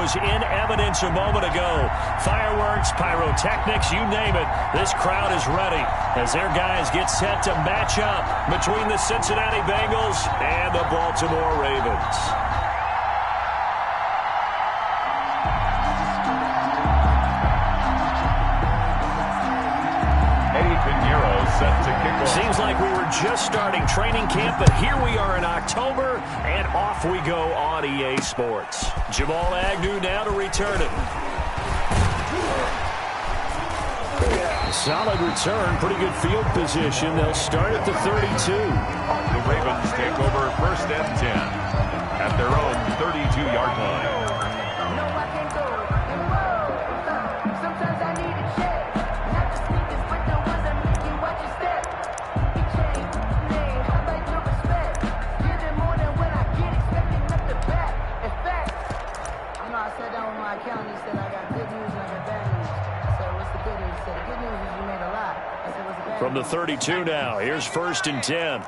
was in evidence a moment ago. Fireworks, pyrotechnics, you name it. This crowd is ready as their guys get set to match up between the Cincinnati Bengals and the Baltimore Ravens. Set to kick off. Seems like we were just starting training camp, but here we are in October, and off we go on EA Sports. Jamal Agnew now to return it. Solid return, pretty good field position. They'll start at the 32. The Ravens take over 1st and 10 at their own 32-yard line. From the 32 now, here's 1st and 10.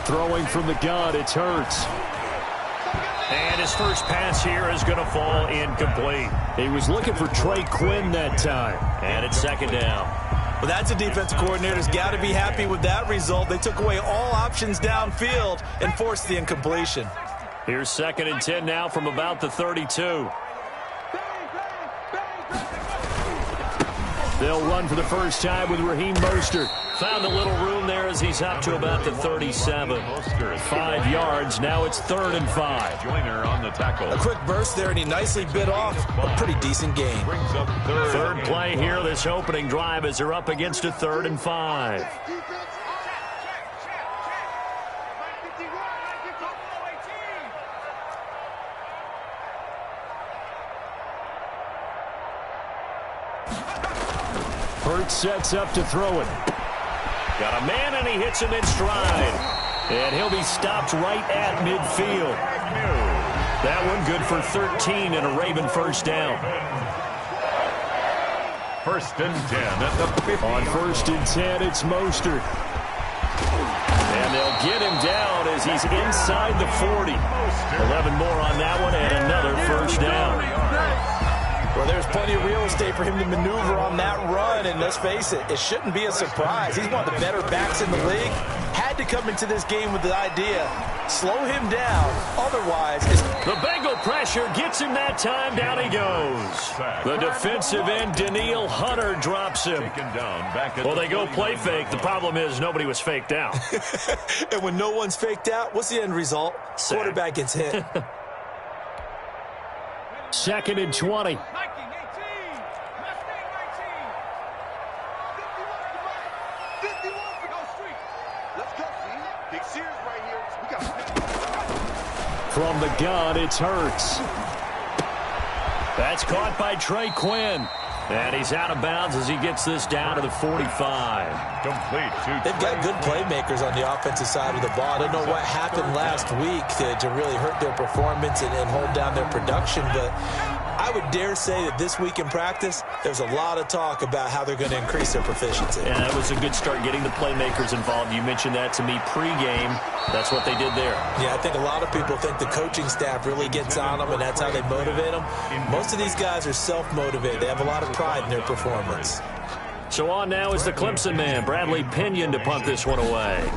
Throwing from the gun, it's Hurts. And his first pass here is going to fall incomplete. He was looking for Trey Quinn that time. And it's 2nd down. Well, that's a defensive coordinator's got to be happy with that result. They took away all options downfield and forced the incompletion. Here's 2nd and 10 now from about the 32. They'll run for the first time with Raheem Mostert. Found a little room there as he's up to about the 37. 5 yards. Now it's 3rd and 5. Joyner on the tackle. A quick burst there, and he nicely bit off a pretty decent gain. Brings up third play here, this opening drive, as they're up against a 3rd and 5. Hurts sets up to throw it. Got a man, and he hits him in stride. And he'll be stopped right at midfield. That one good for 13 and a Raven first down. 1st and 10 at the 50. On 1st and 10, it's Mostert. And they'll get him down as he's inside the 40. 11 more on that one and another first down. Well, there's plenty of real estate for him to maneuver on that run, and let's face it, it shouldn't be a surprise. He's one of the better backs in the league. Had to come into this game with the idea, slow him down, otherwise... The Bengal pressure gets him that time, down he goes. The defensive end, Danielle Hunter, drops him. Well, they go play fake. The problem is nobody was faked out. And when no one's faked out, what's the end result? Sack. Quarterback gets hit. 2nd and 20. From the gun, it's Hurts. That's caught by Trey Quinn. And he's out of bounds as he gets this down to the 45. Complete. They've got good playmakers on the offensive side of the ball. I don't know what happened last week to really hurt their performance and hold down their production, but I would dare say that this week in practice, there's a lot of talk about how they're going to increase their proficiency. And that was a good start getting the playmakers involved. You mentioned that to me pregame. That's what they did there. Yeah, I think a lot of people think the coaching staff really gets on them, and that's how they motivate them. Most of these guys are self-motivated. They have a lot of pride in their performance. So on now is the Clemson man, Bradley Pinion, to punt this one away.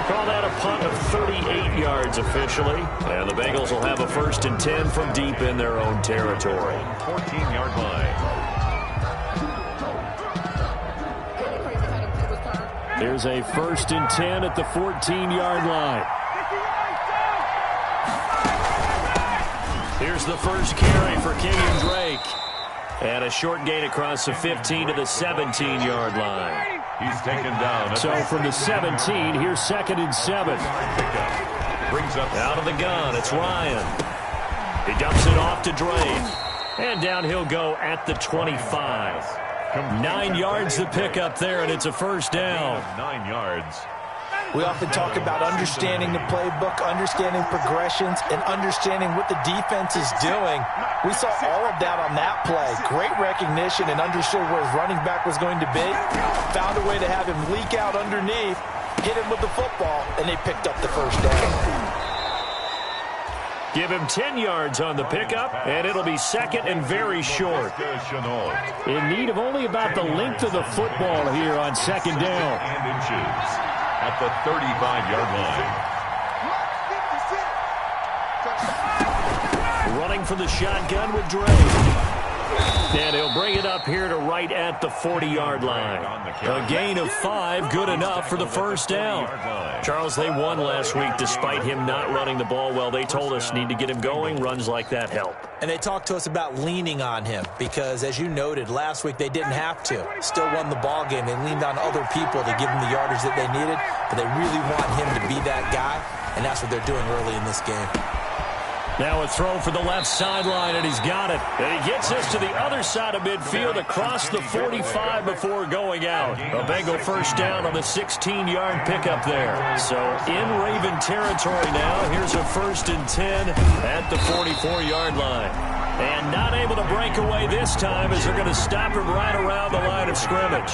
Call that a punt of 38 yards officially. And the Bengals will have a 1st and 10 from deep in their own territory. 14-yard line. There's a 1st and 10 at the 14-yard line. Here's the first carry for Kenyon Drake. And a short gain across the 15 to the 17-yard line. He's taken down. So from the 17, here's 2nd and 7. Brings up out of the gun. It's Ryan. He dumps it off to Drake. And down he'll go at the 25. 9 yards to pick up there, and it's a first down. 9 yards. We often talk about understanding the playbook, understanding progressions, and understanding what the defense is doing. We saw all of that on that play. Great recognition and understood where his running back was going to be. Found a way to have him leak out underneath, hit him with the football, and they picked up the first down. Give him 10 yards on the pickup, and it'll be second and very short. In need of only about the length of the football here on second down. And inches at the 35-yard line. Running for the shotgun with Drake. And he'll bring it up here to right at the 40-yard line. A gain of 5, good enough for the first down. Charles, they won last week despite him not running the ball well. They told us need to get him going. Runs like that help. And they talked to us about leaning on him because, as you noted, last week they didn't have to. Still won the ball game. They leaned on other people to give him the yardage that they needed, but they really want him to be that guy, and that's what they're doing early in this game. Now a throw for the left sideline, and he's got it. And he gets us to the other side of midfield across the 45 before going out. A Bengal first down on the 16-yard pickup there. So in Raven territory now. Here's a 1st and 10 at the 44-yard line. And not able to break away this time as they're going to stop him right around the line of scrimmage.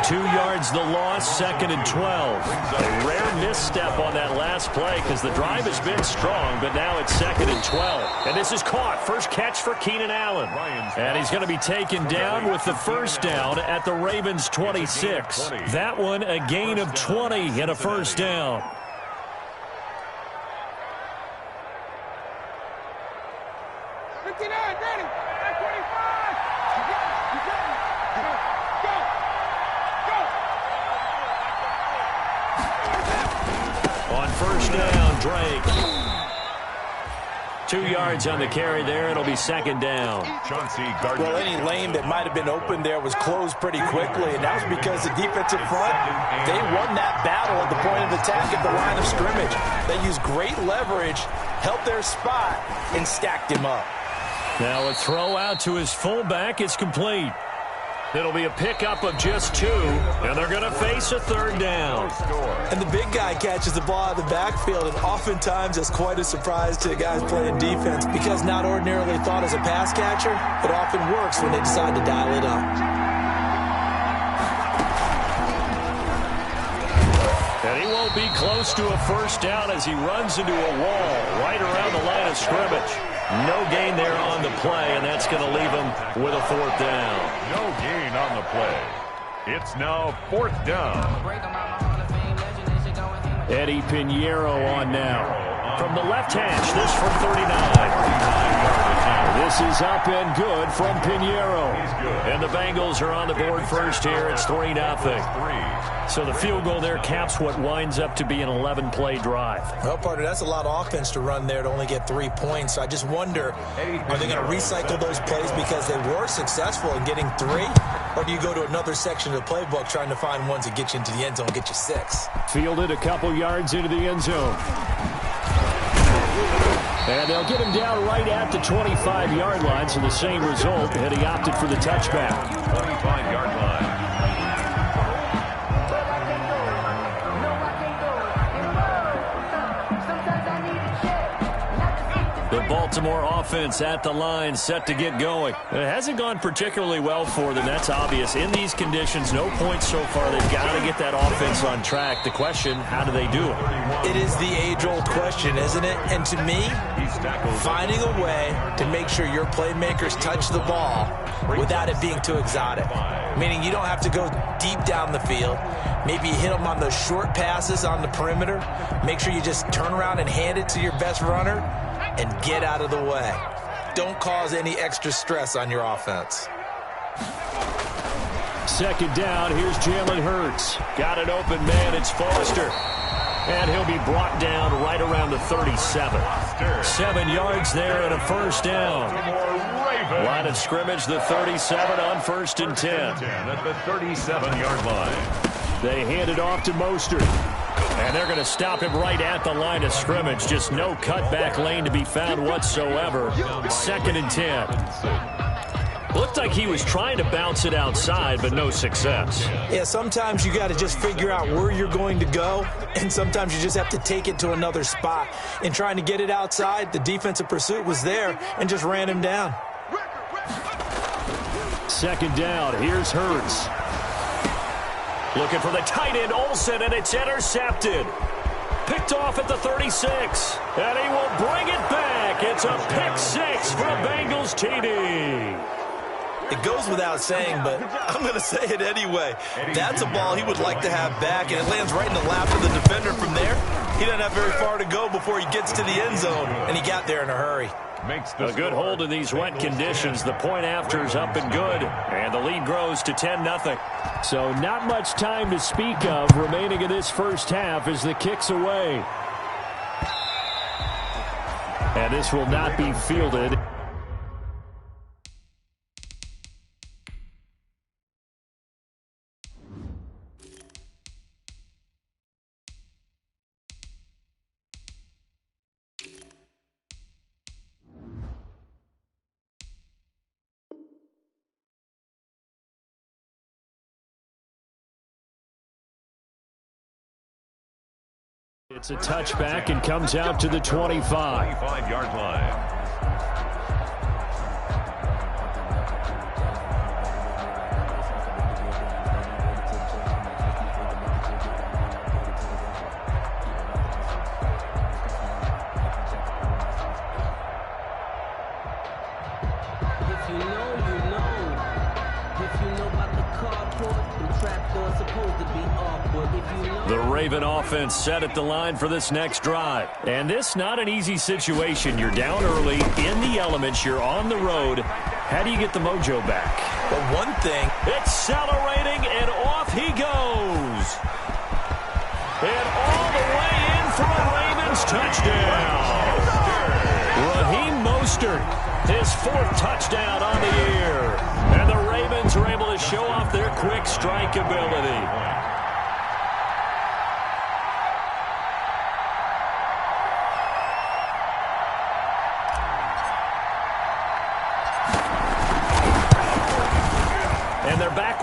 2 yards the loss, 2nd and 12. A rare misstep on that last play because the drive has been strong, but now it's 2nd and 12. And this is caught. First catch for Keenan Allen. And he's going to be taken down with the first down at the Ravens' 26. That one a gain of 20 and a first down. On first down, Drake. 2 yards on the carry there. It'll be 2nd down. Well, any lane that might have been open there was closed pretty quickly, and that was because the defensive front, they won that battle at the point of attack at the line of scrimmage. They used great leverage, held their spot, and stacked him up. Now a throw out to his fullback. It's complete. It'll be a pickup of just 2, and they're going to face a 3rd down. And the big guy catches the ball out of the backfield, and oftentimes that's quite a surprise to the guys playing defense because not ordinarily thought as a pass catcher, it often works when they decide to dial it up. And he won't be close to a first down as he runs into a wall right around the line of scrimmage. No gain there on the play, and that's going to leave him with a 4th down. No gain on the play. It's now 4th down. Eddie Pinheiro on now. From the left hash, this from 39. This is up and good from Pinheiro. And the Bengals are on the board first here. It's 3-0. So the field goal there caps what winds up to be an 11-play drive. Well, partner, that's a lot of offense to run there to only get 3 points. So I just wonder, are they going to recycle those plays because they were successful in getting 3? Or do you go to another section of the playbook trying to find ones that get you into the end zone and get you 6? Fielded a couple yards into the end zone. And they'll get him down right at the 25-yard line, so the same result, and he opted for the touchback. 25-yard line. The Baltimore offense at the line, set to get going. It hasn't gone particularly well for them. That's obvious. In these conditions, no points so far. They've got to get that offense on track. The question, how do they do it? It is the age-old question, isn't it? And to me, finding a way to make sure your playmakers touch the ball without it being too exotic. Meaning you don't have to go deep down the field. Maybe you hit them on those short passes on the perimeter. Make sure you just turn around and hand it to your best runner and get out of the way. Don't cause any extra stress on your offense. 2nd down, here's Jalen Hurts. Got an open man, it's Foster. And he'll be brought down right around the 37. 7 yards there and a first down. Line of scrimmage, the 37 on 1st and 10. At the 37-yard line. They hand it off to Mostert. And they're going to stop him right at the line of scrimmage. Just no cutback lane to be found whatsoever. 2nd and 10. Looked like he was trying to bounce it outside, but no success. Yeah, sometimes you got to just figure out where you're going to go, and sometimes you just have to take it to another spot. In trying to get it outside, the defensive pursuit was there and just ran him down. Second down, here's Hurts. Looking for the tight end, Olsen, and it's intercepted. Picked off at the 36, and he will bring it back. It's a pick six for a Bengals TD. It goes without saying, but I'm going to say it anyway. That's a ball he would like to have back, and it lands right in the lap of the defender from there. He doesn't have very far to go before he gets to the end zone, and he got there in a hurry. A good hold in these wet conditions. The point after is up and good, and the lead grows to 10-0. So not much time to speak of remaining in this first half as the kick's away. And this will not be fielded. It's a touchback and comes out to the 25. 25-yard line. The Raven offense set at the line for this next drive. And this not an easy situation. You're down early, in the elements, you're on the road. How do you get the mojo back? Well, one thing. Accelerating, and off he goes. And all the way in for a Ravens touchdown. Raheem Mostert, his fourth touchdown on the year. And the Ravens are able to show off their quick strike ability.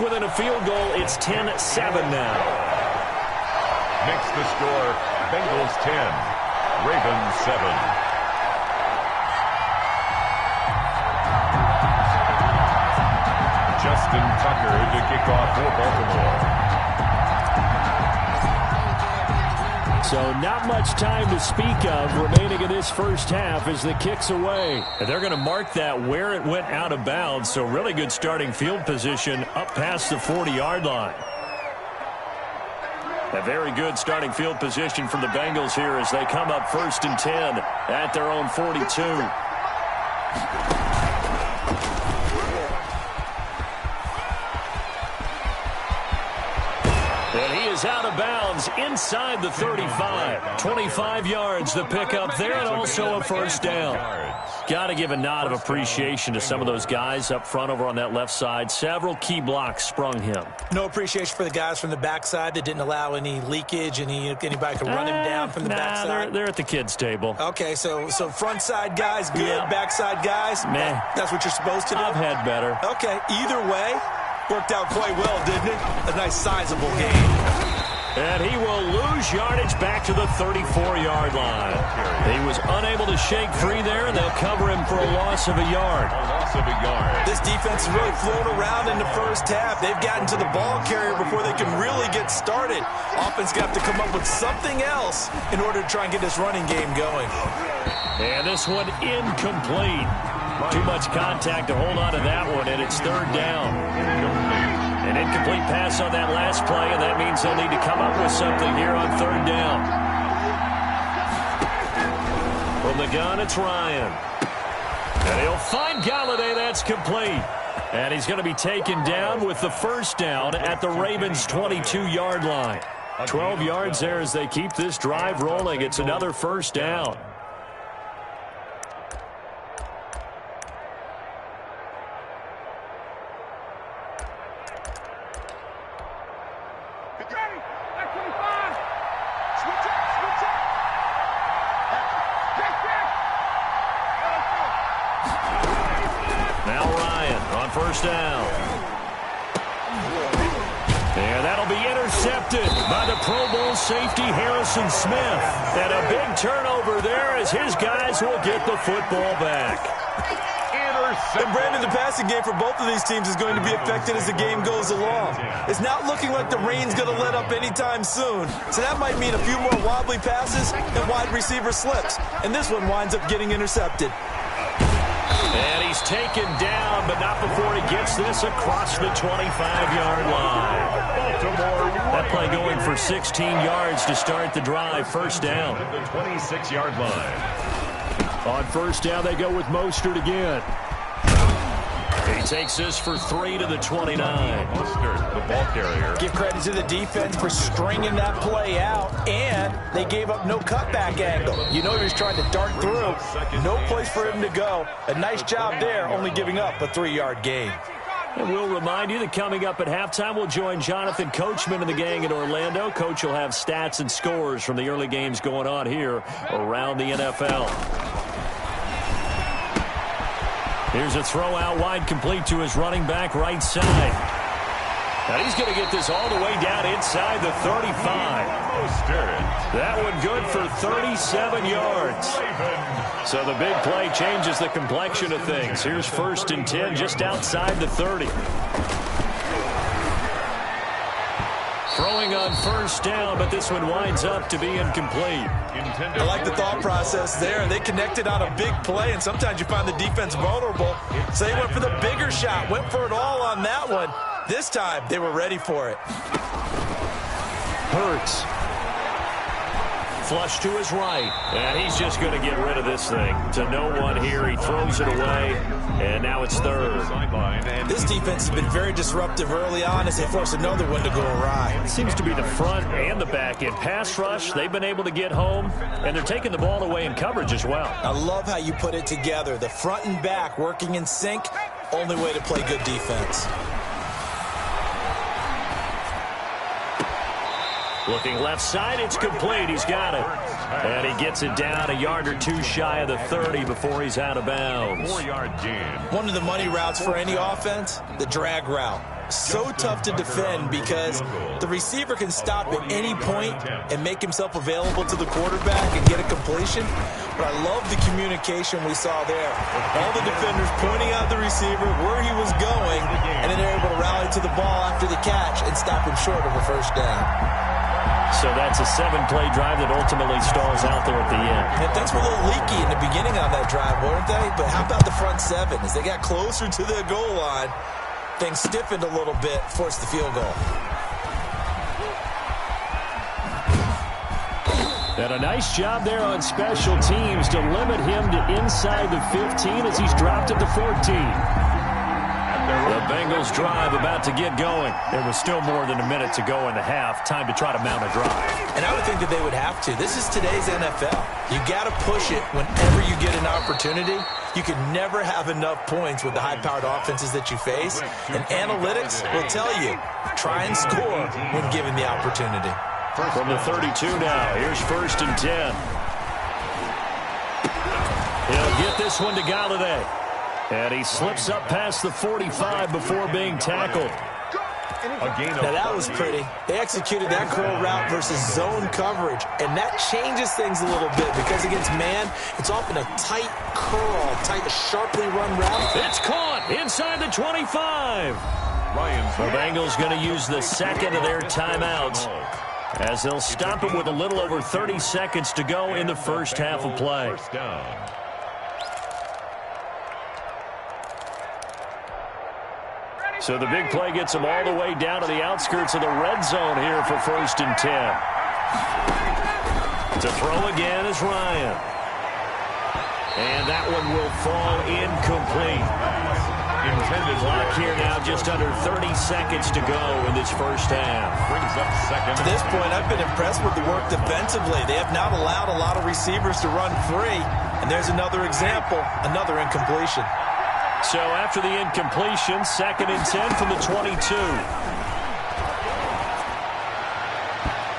Within a field goal, it's 10-7 now. Makes the score Bengals 10, Ravens 7. Justin Tucker to kick off for Baltimore. So not much time to speak of remaining in this first half as the kick's away. And they're going to mark that where it went out of bounds. So really good starting field position up past the 40-yard line. A very good starting field position for the Bengals here as they come up 1st and 10 at their own 42. Out of bounds inside the 35. 25 yards the pickup there, and also a first down. Got to give a nod of appreciation to some of those guys up front over on that left side. Several key blocks sprung him. No appreciation for the guys from the backside that didn't allow any leakage, anybody could run him down from the backside. They're at the kids' table. Okay, so front side guys good, backside guys, meh. That's what you're supposed to do? I've had better. Okay, either way, worked out quite well, didn't it? A nice sizable game. And he will lose yardage back to the 34-yard line. He was unable to shake free there, and they'll cover him for a loss of a yard. This defense has really flown around in the first half. They've gotten to the ball carrier before they can really get started. Offense got to come up with something else in order to try and get this running game going. And this one incomplete. Too much contact to hold on to that one, and it's 3rd down. An incomplete pass on that last play, and that means they'll need to come up with something here on 3rd down. From the gun, it's Ryan. And he'll find Galladay. That's complete. And he's going to be taken down with the first down at the Ravens' 22-yard line. 12 yards there as they keep this drive rolling. It's another first down. On first down. And that'll be intercepted by the Pro Bowl safety Harrison Smith. And a big turnover there as his guys will get the football back. And Brandon, the passing game for both of these teams is going to be affected as the game goes along. It's not looking like the rain's going to let up anytime soon. So that might mean a few more wobbly passes and wide receiver slips. And this one winds up getting intercepted. And he's taken down, but not before he gets this across the 25-yard line. That play going for 16 yards to start the drive. First down. The 26-yard line. On first down, they go with Mostert again. He takes this for 3 to the 29. Mostert, the ball carrier. Give credit to the defense for stringing that play out, and they gave up no cutback angle. You know he was trying to dart through. No place for him to go. A nice job there, only giving up a 3-yard gain. And we'll remind you that coming up at halftime, we'll join Jonathan Coachman and the gang in Orlando. Coach will have stats and scores from the early games going on here around the NFL. Here's a throw out wide, complete to his running back right side. And he's going to get this all the way down inside the 35. That one good for 37 yards. So the big play changes the complexion of things. Here's first and 10 just outside the 30. Throwing on first down, but this one winds up to be incomplete. I like the thought process there. They connected on a big play, and sometimes you find the defense vulnerable. So they went for the bigger shot, went for it all on that one. This time, they were ready for it. Hurts. Flush to his right. And he's just going to get rid of this thing. To no one here. He throws it away. And now it's third. This defense has been very disruptive early on as they force another one to go awry. Seems to be the front and the back end. Pass rush, they've been able to get home. And they're taking the ball away in coverage as well. I love how you put it together. The front and back working in sync. Only way to play good defense. Looking left side, it's complete. He's got it. And he gets it down a yard or two shy of the 30 before he's out of bounds. 4-yard gain. One of the money routes for any offense, the drag route. So tough to defend because the receiver can stop at any point and make himself available to the quarterback and get a completion. But I love the communication we saw there. All the defenders pointing out the receiver where he was going, and then they're able to rally to the ball after the catch and stop him short of a first down. So that's a 7-play drive that ultimately stalls out there at the end. And things were a little leaky in the beginning on that drive, weren't they? But how about the front seven? As they got closer to the goal line, things stiffened a little bit, forced the field goal. And a nice job there on special teams to limit him to inside the 15 as he's dropped it to 14. The Bengals drive about to get going. There was still more than a minute to go in the half. Time to try to mount a drive. And I would think that they would have to. This is today's NFL. You got to push it whenever you get an opportunity. You can never have enough points with the high-powered offenses that you face. And analytics will tell you, try and score when given the opportunity. From the 32 now, here's first and 10. He'll get this one to Galladay. And he slips up past the 45 before being tackled. Now that was pretty. They executed that curl route versus zone coverage, and that changes things a little bit because against man, it's often a tight curl, tight, sharply run route. It's caught inside the 25. The Bengals going to use the second of their timeouts as they'll stop it with a little over 30 seconds to go in the first half of play. So the big play gets them all the way down to the outskirts of the red zone here for first and 10. To throw again is Ryan. And that one will fall incomplete. Intended clock here now, just under 30 seconds to go in this first half. Brings up second. To this point, I've been impressed with the work defensively. They have not allowed a lot of receivers to run free. And there's another example, another incompletion. So after the incompletion, second and 10 from the 22.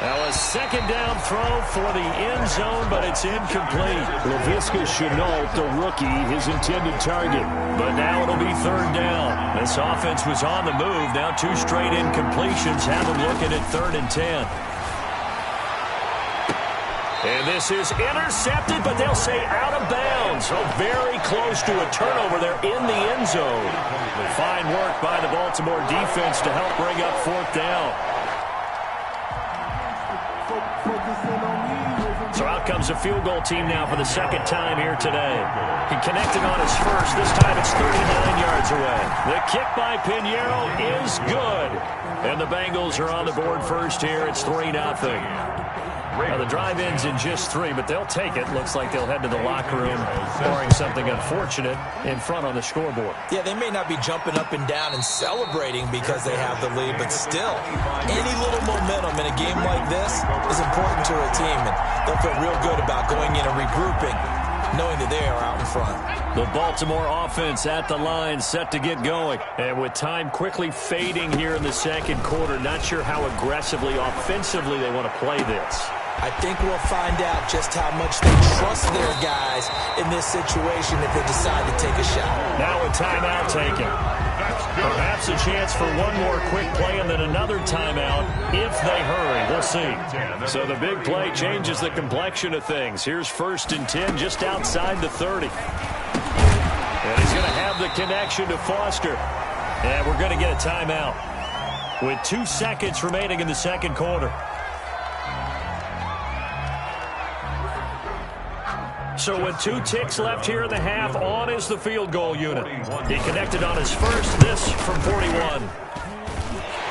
Now a second down throw for the end zone, but it's incomplete. Laviska Shenault, the rookie, his intended target. But now it'll be third down. This offense was on the move. Now 2 straight incompletions have them looking at 3rd and 10. And this is intercepted, but they'll say out of bounds. So very close to a turnover there in the end zone. Fine work by the Baltimore defense to help bring up 4th down. So out comes a field goal team now for the second time here today. He connected on his first. This time it's 39 yards away. The kick by Pinheiro is good. And the Bengals are on the board first here. It's 3-0. Now the drive ends in just 3, but they'll take it. Looks like they'll head to the locker room, barring something unfortunate in front on the scoreboard. Yeah, they may not be jumping up and down and celebrating because they have the lead, but still, any little momentum in a game like this is important to a team, and they'll feel real good about going in and regrouping, knowing that they are out in front. The Baltimore offense at the line, set to get going. And with time quickly fading here in the second quarter, not sure how aggressively, offensively they want to play this. I think we'll find out just how much they trust their guys in this situation if they decide to take a shot. Now a timeout taken. Perhaps a chance for one more quick play and then another timeout if they hurry. We'll see. So the big play changes the complexion of things. Here's 1st and 10 just outside the 30. And he's going to have the connection to Foster. And we're going to get a timeout with 2 seconds remaining in the second quarter. So with 2 ticks left here in the half, on is the field goal unit. He connected on his first, this from 41.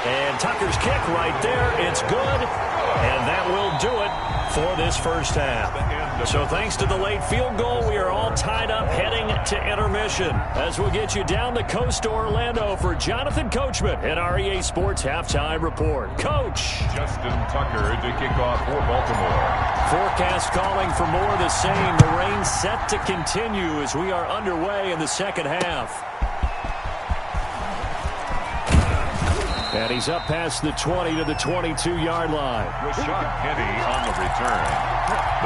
And Tucker's kick right there, it's good, and that will do it for this first half. So thanks to the late field goal, we are all tied up heading to intermission as we'll get you down the coast to Orlando for Jonathan Coachman at our EA Sports Halftime Report. Coach. Justin Tucker to kick off for Baltimore. Forecast calling for more of the same. The rain set to continue as we are underway in the second half. And he's up past the 20 to the 22-yard line. Rashad Penny on the return.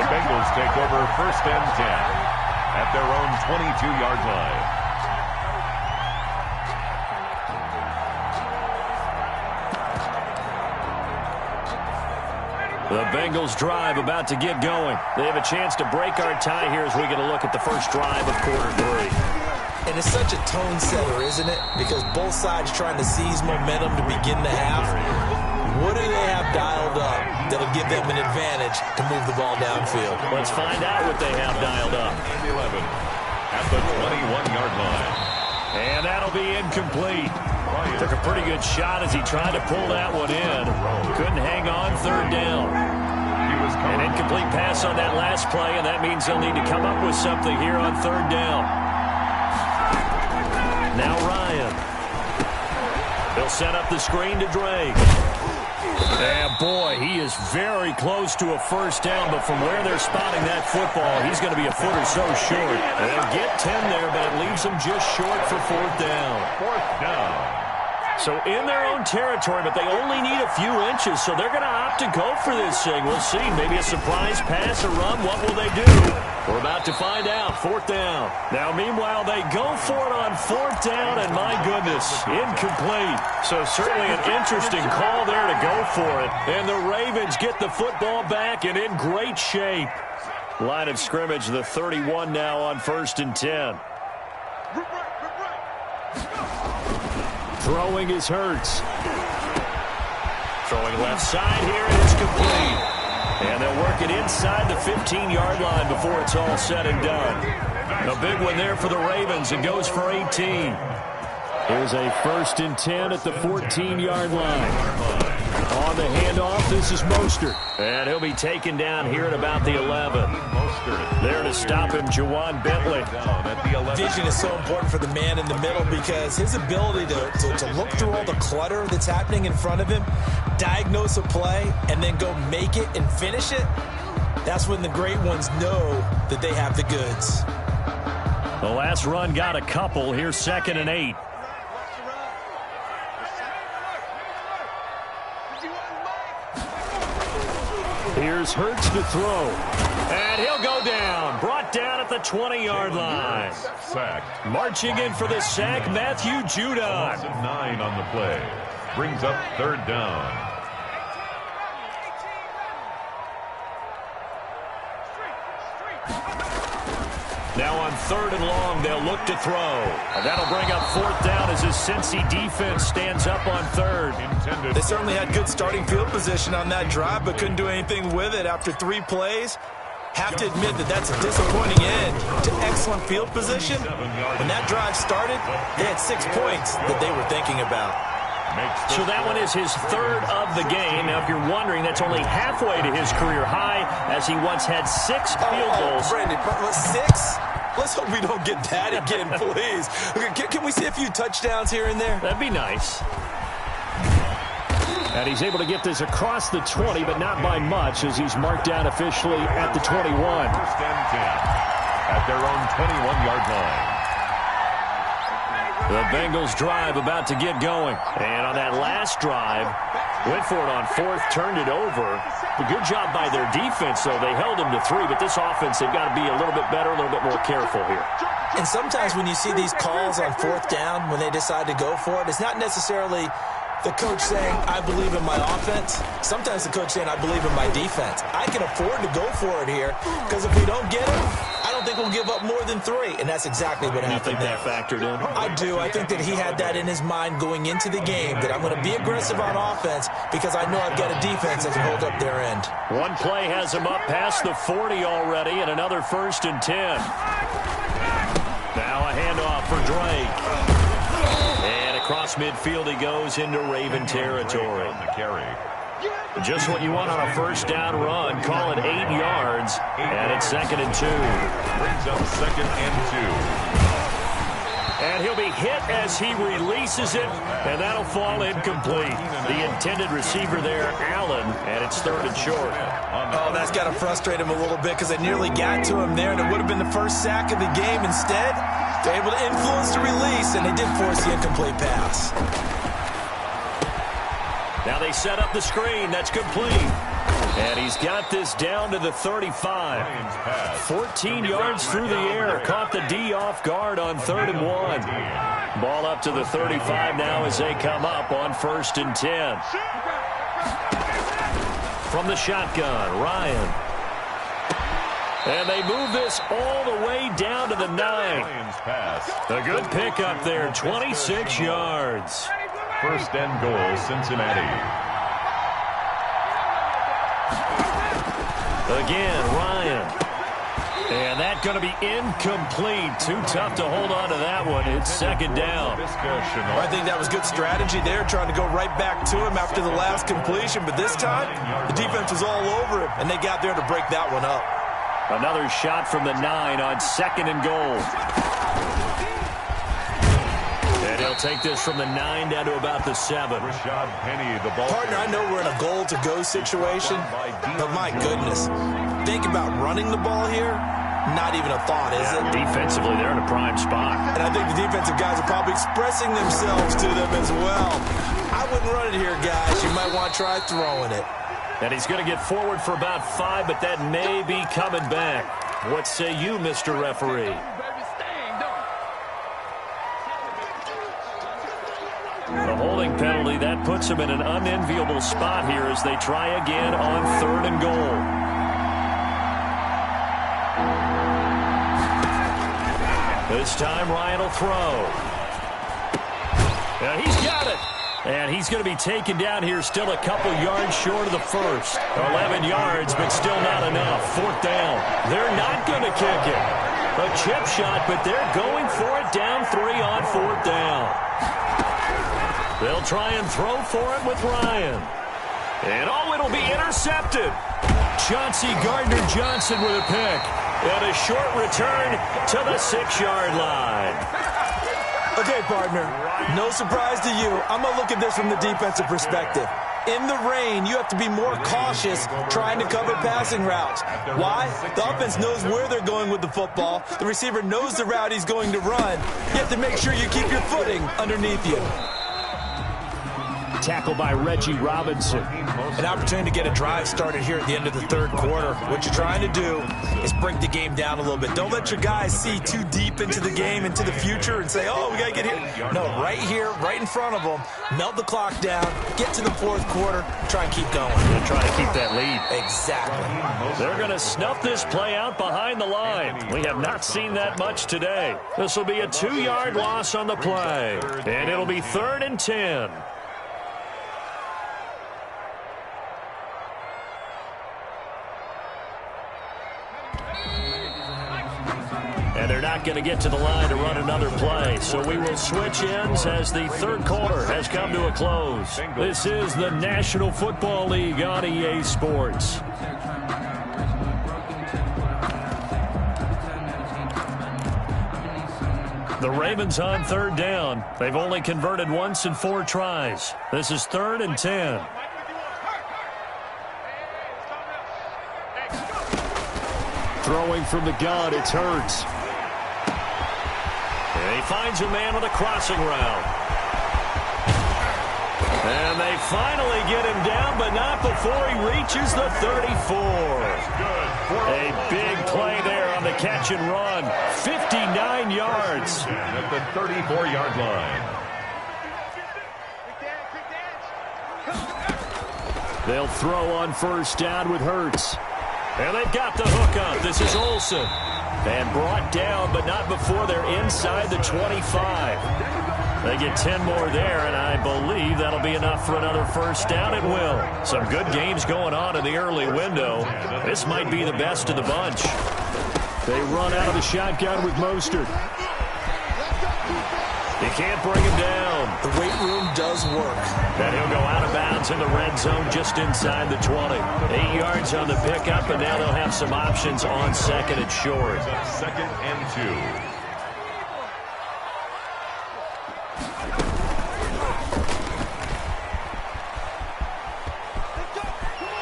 The Bengals take over 1st and 10 at their own 22-yard line. The Bengals drive about to get going. They have a chance to break our tie here as we get a look at the first drive of quarter 3. And it's such a tone setter, isn't it? Because both sides trying to seize momentum to begin the half. What do they have dialed up that'll give them an advantage to move the ball downfield? Let's find out what they have dialed up. 11 at the 21-yard line. And that'll be incomplete. Took a pretty good shot as he tried to pull that one in. Couldn't hang on 3rd down. An incomplete pass on that last play, and that means they'll need to come up with something here on 3rd down. Now Ryan. He'll set up the screen to Drake. And boy, he is very close to a first down, but from where they're spotting that football, he's going to be a foot or so short. They'll get 10 there, but it leaves them just short for 4th down. 4th down. So in their own territory, but they only need a few inches, so they're going to opt to go for this thing. We'll see. Maybe a surprise pass or run. What will they do? We're about to find out. 4th down. Now, meanwhile, they go for it on 4th down, and my goodness, incomplete. So certainly an interesting call there to go for it. And the Ravens get the football back and in great shape. Line of scrimmage, the 31 now on 1st and 10. Throwing is Hurts. Throwing left side here, and it's complete. And they'll work it inside the 15-yard line before it's all said and done. A big one there for the Ravens. It goes for 18. Here's a 1st and 10 at the 14-yard line. On the handoff, this is Mostert. And he'll be taken down here at about the 11. There to stop him, Juwan Bentley. Vision is so important for the man in the middle because his ability to look through all the clutter that's happening in front of him, diagnose a play, and then go make it and finish it, that's when the great ones know that they have the goods. The last run got a couple. Here's 2nd and 8. Here's Hurts to throw. And he'll go down. Brought down at the 20-yard line. Sacked. Marching in for the sack, Matthew Judon. 9 on the play. Brings up 3rd down. Now on 3rd and long, they'll look to throw. And that'll bring up 4th down as his Cincy defense stands up on 3rd. They certainly had good starting field position on that drive, but couldn't do anything with it after 3 plays. Have to admit that that's a disappointing end to excellent field position. When that drive started, they had 6 points that they were thinking about. So that one is his 3rd of the game. Now, if you're wondering, that's only halfway to his career high, as he once had 6 field goals. Brandon, 6? Let's hope we don't get that again, please. Can we see a few touchdowns here and there? That'd be nice. And he's able to get this across the 20, but not by much, as he's marked down officially at the 21. 1st and 10 at their own 21-yard line. The Bengals drive about to get going. And on that last drive, went for it on 4th, turned it over. A good job by their defense, though. They held them to 3, but this offense, they've got to be a little bit better, a little bit more careful here. And sometimes when you see these calls on 4th down, when they decide to go for it, it's not necessarily the coach saying, I believe in my offense. Sometimes the coach saying, I believe in my defense. I can afford to go for it here, because if we don't get it, I don't think we'll give up more than 3. And that's exactly what happened there. You think that factored in? I do. I think that he had that in his mind going into the game, that I'm going to be aggressive on offense because I know I've got a defense that can hold up their end. One play has him up past the 40 already, and another 1st and 10. Now a handoff for Drake. And across midfield he goes into Raven territory. On the carry. Just what you want on a 1st down run. Call it 8 yards, and it's 2nd and 2. Brings up 2nd and 2. And he'll be hit as he releases it, and that'll fall incomplete. The intended receiver there, Allen, and it's 3rd and short. Oh, that's got to frustrate him a little bit because they nearly got to him there, and it would have been the first sack of the game. Instead, they're able to influence the release, and they did force the incomplete pass. Now they set up the screen. That's complete. And he's got this down to the 35. 14 yards through the air. Caught the D off guard on 3rd and 1. Ball up to the 35 now as they come up on 1st and 10. From the shotgun, Ryan. And they move this all the way down to the 9. A good pickup there, 26 yards. 1st and goal, Cincinnati. Again, Ryan. And that's going to be incomplete. Too tough to hold on to that one. It's 2nd down. I think that was good strategy there, trying to go right back to him after the last completion. But this time, the defense was all over him, and they got there to break that one up. Another shot from the 9 on 2nd and goal. And he'll take this from the 9 down to about the 7. Rashad Penny, the ball. Partner, I know we're in a goal-to-go situation, but my goodness, think about running the ball here. Not even a thought, is it? Defensively, they're in a prime spot. And I think the defensive guys are probably expressing themselves to them as well. I wouldn't run it here, guys. You might want to try throwing it. And he's going to get forward for about 5, but that may be coming back. What say you, Mr. Referee? The holding penalty, that puts him in an unenviable spot here as they try again on 3rd and goal. This time Ryan will throw. Now he's got it. And he's going to be taken down here, still a couple yards short of the 1st. 11 yards, but still not enough. 4th down. They're not going to kick it. A chip shot, but they're going for it down 3 on 4th down. They'll try and throw for it with Ryan. And it'll be intercepted. Chauncey Gardner-Johnson with a pick. And a short return to the 6-yard line. Okay, partner, no surprise to you. I'm going to look at this from the defensive perspective. In the rain, you have to be more cautious trying to cover passing routes. Why? The offense knows where they're going with the football. The receiver knows the route he's going to run. You have to make sure you keep your footing underneath you. Tackle by Reggie Robinson. An opportunity to get a drive started here at the end of the third quarter. What you're trying to do is break the game down a little bit. Don't let your guys see too deep into the game, into the future, and say, oh, we got to get here. No, right here, right in front of them, melt the clock down, get to the fourth quarter, try and keep going. And try to keep that lead. Exactly. They're going to snuff this play out behind the line. We have not seen that much today. This will be a 2-yard loss on the play, and it'll be 3rd and 10. And they're not going to get to the line to run another play. So we will switch ends as the third quarter has come to a close. This is the National Football League on EA Sports. The Ravens on 3rd down. They've only converted once in 4 tries. This is 3rd and 10. Throwing from the gun, it's Hurts. And he finds a man on a crossing route. And they finally get him down, but not before he reaches the 34. A big play there on the catch and run. 59 yards. At the 34-yard line. They'll throw on 1st down with Hurts. And they've got the hook up. This is Olsen. And brought down, but not before they're inside the 25. They get 10 more there, and I believe that'll be enough for another 1st down. It will. Some good games going on in the early window. This might be the best of the bunch. They run out of the shotgun with Mostert. You can't bring him down. The weight room does work. And he'll go out of bounds in the red zone just inside the 20. 8 yards on the pickup, and now they'll have some options on 2nd and short. 2nd and 2.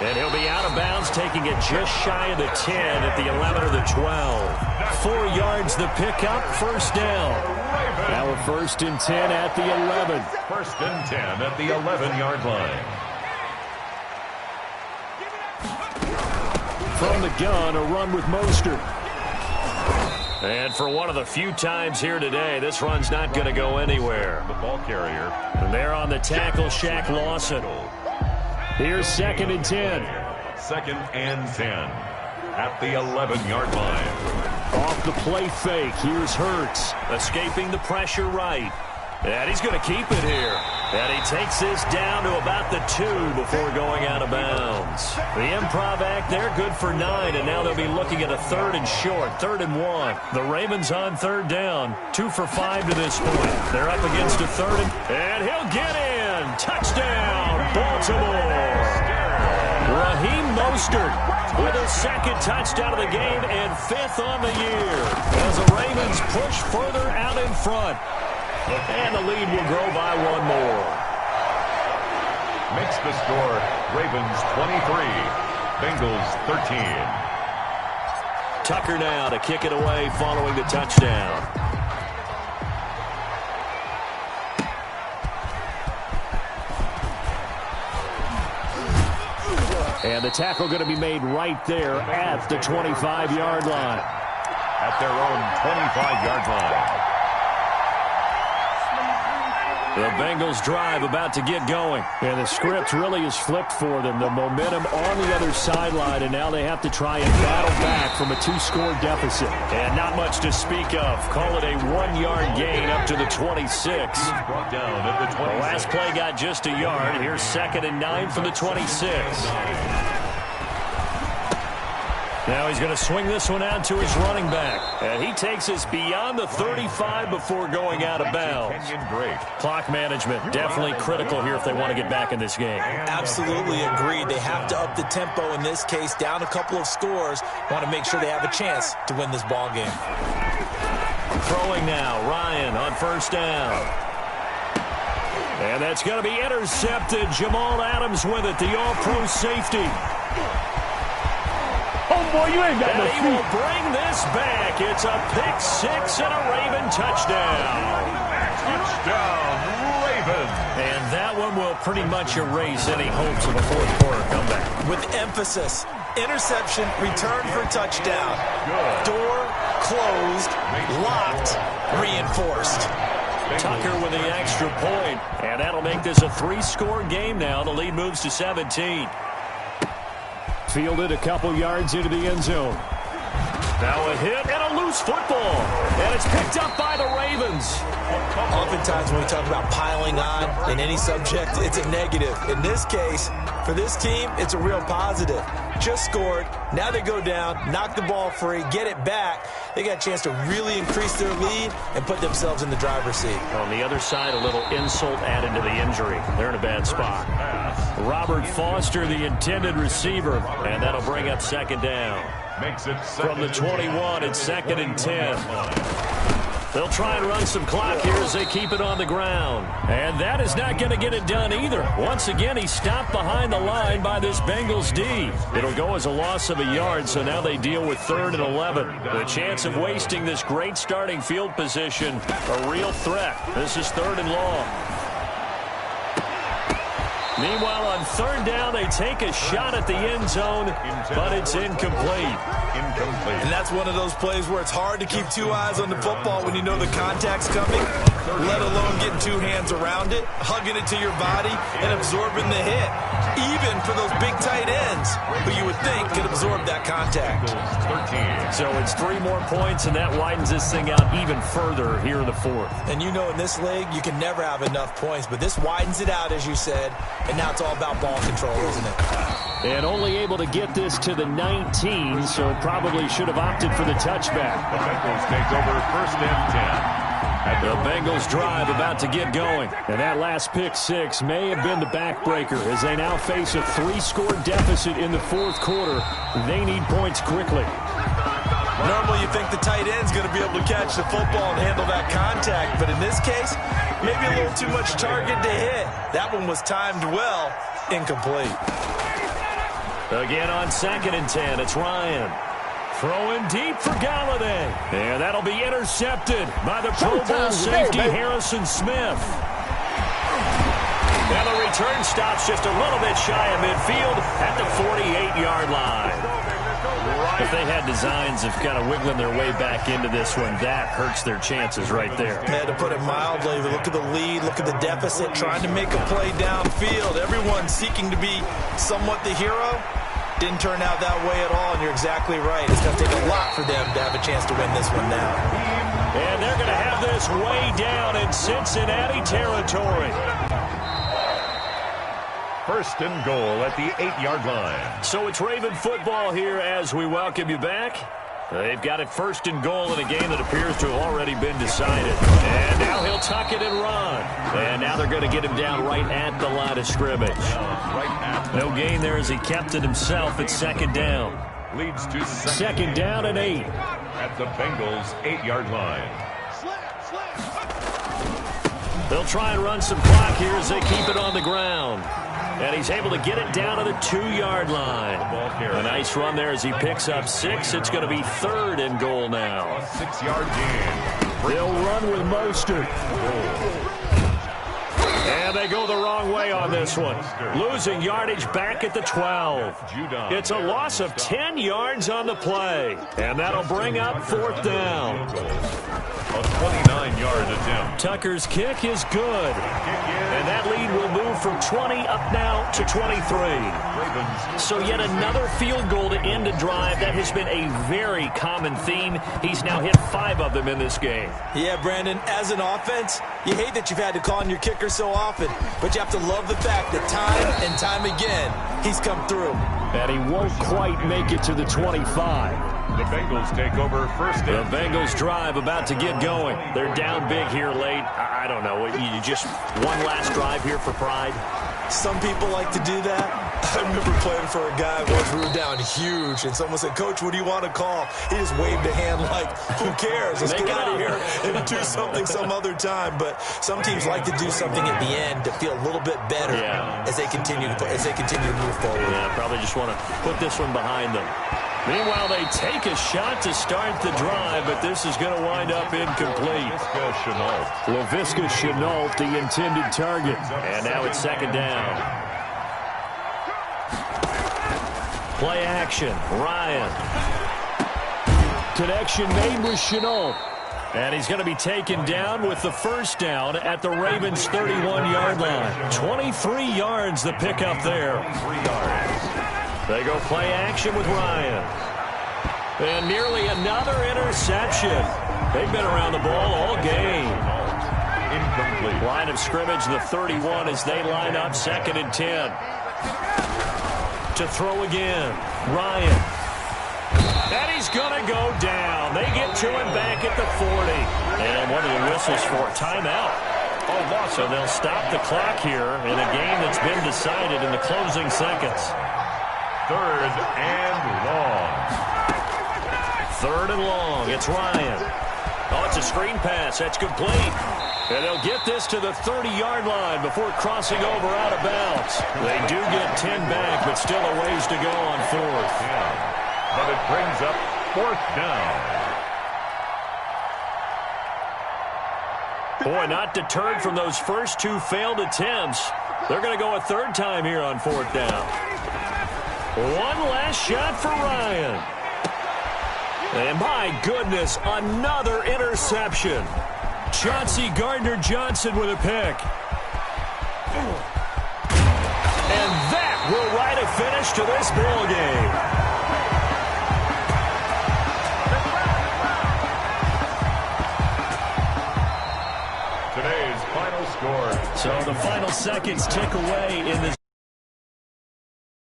And he'll be out of bounds, taking it just shy of the 10 at the 11 or the 12. 4 yards the pickup, 1st down. Now a 1st and 10 at the 11. 1st and 10 at the 11-yard line. From the gun, a run with Mostert. And for one of the few times here today, this run's not going to go anywhere. The ball carrier. And they're on the tackle, Shaq Lawson. Here's 2nd and 10. 2nd and 10 at the 11-yard line. Off the play fake, here's Hurts. Escaping the pressure right. And he's going to keep it here. And he takes this down to about the 2 before going out of bounds. The improv act there, good for 9, and now they'll be looking at a 3rd and short, 3rd and 1. The Ravens on 3rd down, 2 for 5 to this point. They're up against a 3rd and he'll get in. Touchdown, Baltimore. Raheem Mostert with his 2nd touchdown of the game and 5th on the year as the Ravens push further out in front. And the lead will grow by 1 more. Makes the score Ravens 23, Bengals 13. Tucker now to kick it away following the touchdown. And the tackle going to be made right there at the 25-yard line. At their own 25-yard line. The Bengals drive about to get going. And the script really is flipped for them. The momentum on the other sideline, and now they have to try and battle back from a 2-score deficit. And not much to speak of. Call it a 1-yard gain up to the 26. Brought down at the 26. The last play got just a yard. Here's 2nd and 9 from the 26. Now he's going to swing this one out to his running back. And he takes us beyond the 35 before going out of bounds. Clock management definitely critical here if they want to get back in this game. Absolutely agreed. They have to up the tempo in this case, down a couple of scores. Want to make sure they have a chance to win this ball game. Throwing now, Ryan on 1st down. And that's going to be intercepted. Jamal Adams with it, the all-pro safety. Oh, boy, you ain't got no feet. And he will bring this back. It's a pick-6 and a Raven touchdown. Touchdown, Raven. And that one will pretty much erase any hopes of a fourth quarter comeback. With emphasis, interception, return for touchdown. Good. Door closed, locked, reinforced. Tucker with the extra point, and that'll make this a 3-score game now. The lead moves to 17. Fielded a couple yards into the end zone. Now a hit and a loose football, and it's picked up by the Ravens. Oftentimes when we talk about piling on in any subject, it's a negative. In this case, for this team, it's a real positive. Just scored. Now they go down, knock the ball free, get it back. They got a chance to really increase their lead and put themselves in the driver's seat. On the other side, a little insult added to the injury. They're in a bad spot. Robert Foster, the intended receiver, and that'll bring up second down. Makes it From the 21, it's 2nd and 10. They'll try and run some clock here as they keep it on the ground. And that is not going to get it done either. Once again, he's stopped behind the line by this Bengals D. It'll go as a loss of a yard, so now they deal with 3rd and 11. The chance of wasting this great starting field position, a real threat. This is 3rd and long. Meanwhile, on 3rd down, they take a shot at the end zone, but it's incomplete. And that's one of those plays where it's hard to keep two eyes on the football when you know the contact's coming, let alone getting two hands around it, hugging it to your body, and absorbing the hit. Even for those big tight ends, who you would think could absorb that contact. So it's 3 more points, and that widens this thing out even further here in the 4th. And you know in this league, you can never have enough points, but this widens it out, as you said, and now it's all about ball control, isn't it? And only able to get this to the 19, so probably should have opted for the touchback. The Bengals take over 1st and 10. The Bengals drive about to get going. And that last pick 6 may have been the backbreaker as they now face a 3-score deficit in the 4th quarter. They need points quickly. Normally you think the tight end's going to be able to catch the football and handle that contact, but in this case, maybe a little too much target to hit. That one was timed well, incomplete. Again on 2nd and 10, it's Ryan. Throwing deep for Galladay. And that'll be intercepted by the Pro Bowl safety Harrison Smith. Now the return stops just a little bit shy of midfield at the 48-yard line. If they had designs of kind of wiggling their way back into this one, that hurts their chances right there. Man, to put it mildly, look at the lead, look at the deficit, trying to make a play downfield. Everyone seeking to be somewhat the hero. Didn't turn out that way at all, and you're exactly right. It's going to take a lot for them to have a chance to win this one now. And they're going to have this way down in Cincinnati territory. 1st and goal at the 8-yard line. So it's Raven football here as we welcome you back. They've got it 1st and goal in a game that appears to have already been decided. And now he'll tuck it and run. And now they're going to get him down right at the line of scrimmage. No gain there as he kept it himself at 2nd down. Leads to 2nd down and 8. At the Bengals' 8-yard line. They'll try and run some clock here as they keep it on the ground. And he's able to get it down to the 2-yard line. A nice run there as he picks up 6. It's going to be 3rd and goal now. A 6-yard gain. They'll run with Mostert. And they go the wrong way on this one. Losing yardage back at the 12. It's a loss of 10 yards on the play. And that'll bring up 4th down. A 29-yard attempt. Tucker's kick is good. And that lead will move from 20 up now to 23. So yet another field goal to end a drive. That has been a very common theme. He's now hit 5 of them in this game. Yeah, Brandon, as an offense, you hate that you've had to call on your kicker so often, but you have to love the fact that time and time again, he's come through. And he won't quite make it to the 25. The Bengals take over 1st The and Bengals drive about to get going. They're down big here late. I don't know. You just one last drive here for pride? Some people like to do that. I remember playing for a guy once we were down huge, and someone said, "Coach, what do you want to call?" He just waved a hand like, who cares? Let's get out of here and do something some other time. But some teams like to do something at the end to feel a little bit better as they continue to move forward. Yeah, probably just want to put this one behind them. Meanwhile, they take a shot to start the drive, but this is going to wind up incomplete. Laviska Shenault, the intended target. And now it's second down. Play action. Ryan. Connection made with Shenault. And he's going to be taken down with the first down at the Ravens' 31-yard line. 23 yards the pickup there. 3 yards. They go play action with Ryan. And nearly another interception. They've been around the ball all game. Incomplete. Line of scrimmage, the 31 as they line up, 2nd and 10. To throw again, Ryan. And he's going to go down. They get to him back at the 40. And one of the whistles for a timeout. So they'll stop the clock here in a game that's been decided in the closing seconds. 3rd and long. 3rd and long. It's Ryan. Oh, it's a screen pass. That's complete. And they'll get this to the 30-yard line before crossing over out of bounds. They do get 10 back, but still a ways to go on 4th. Yeah. But it brings up 4th down. Boy, not deterred from those first 2 failed attempts. They're going to go a 3rd time here on 4th down. One last shot for Ryan. And my goodness, another interception. Chauncey Gardner-Johnson with a pick. And that will write a finish to this ball game. Today's final score. So the final seconds tick away in this.